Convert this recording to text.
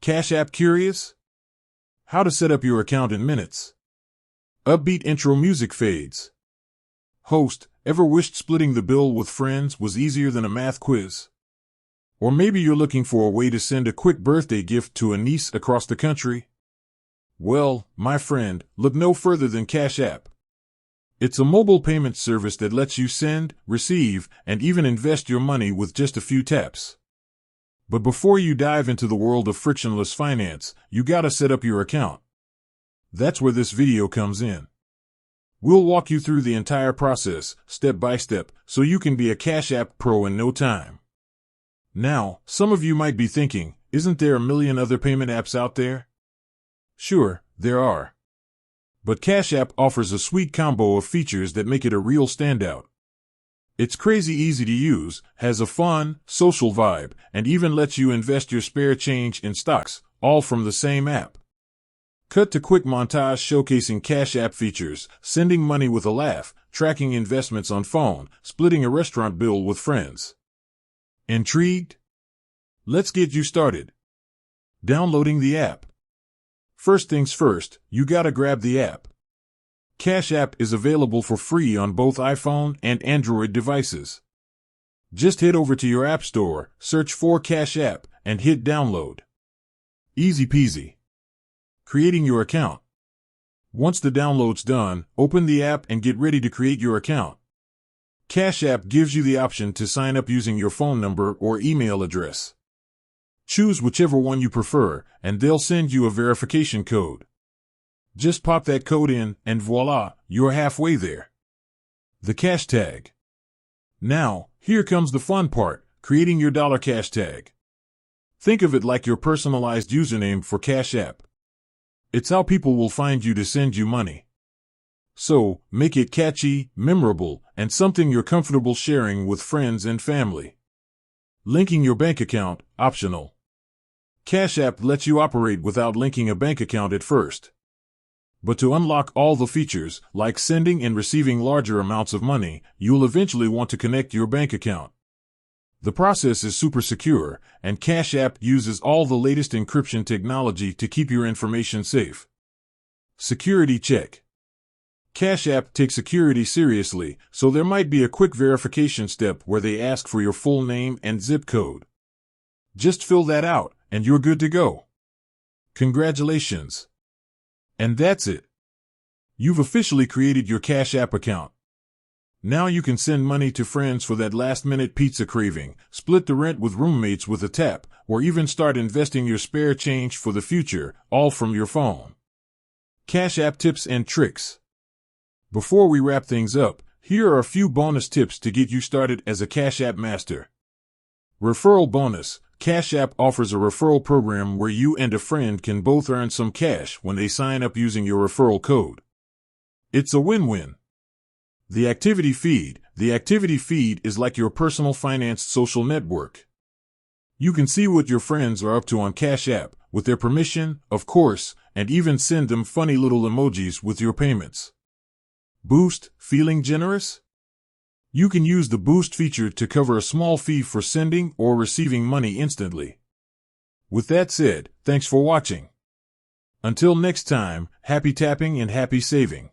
Cash App curious? How to set up your account in minutes. Upbeat intro music fades. Host, ever wished splitting the bill with friends was easier than a math quiz? Or maybe you're looking for a way to send a quick birthday gift to a niece across the country? Well, my friend, look no further than Cash App. It's a mobile payment service that lets you send, receive, and even invest your money with just a few taps. But before you dive into the world of frictionless finance, you gotta set up your account. That's where this video comes in. We'll walk you through the entire process, step by step, so you can be a Cash App pro in no time. Now, some of you might be thinking, isn't there a million other payment apps out there? Sure, there are. But Cash App offers a sweet combo of features that make it a real standout. It's crazy easy to use, has a fun, social vibe, and even lets you invest your spare change in stocks, all from the same app. Cut to quick montage showcasing Cash App features, sending money with a laugh, tracking investments on phone, splitting a restaurant bill with friends. Intrigued? Let's get you started. Downloading the app. First things first, you gotta grab the app. Cash App is available for free on both iPhone and Android devices. Just head over to your App Store, search for Cash App, and hit download. Easy peasy. Creating your account. Once the download's done, open the app and get ready to create your account. Cash App gives you the option to sign up using your phone number or email address. Choose whichever one you prefer, and they'll send you a verification code. Just pop that code in, and voila, you're halfway there. The cash tag. Now, here comes the fun part, creating your dollar cash tag. Think of it like your personalized username for Cash App. It's how people will find you to send you money. So, make it catchy, memorable, and something you're comfortable sharing with friends and family. Linking your bank account, optional. Cash App lets you operate without linking a bank account at first. But to unlock all the features, like sending and receiving larger amounts of money, you'll eventually want to connect your bank account. The process is super secure, and Cash App uses all the latest encryption technology to keep your information safe. Security check. Cash App takes security seriously, so there might be a quick verification step where they ask for your full name and zip code. Just fill that out, and you're good to go. Congratulations. And that's it. You've officially created your Cash App account. Now you can send money to friends for that last-minute pizza craving, split the rent with roommates with a tap, or even start investing your spare change for the future, all from your phone. Cash App tips and tricks. Before we wrap things up, here are a few bonus tips to get you started as a Cash App master. Referral bonus. Cash App offers a referral program where you and a friend can both earn some cash when they sign up using your referral code. It's a win-win. The activity feed. The activity feed is like your personal finance social network. You can see what your friends are up to on Cash App, with their permission, of course, and even send them funny little emojis with your payments. Boost. Feeling generous? You can use the Boost feature to cover a small fee for sending or receiving money instantly. With that said, thanks for watching. Until next time, happy tapping and happy saving.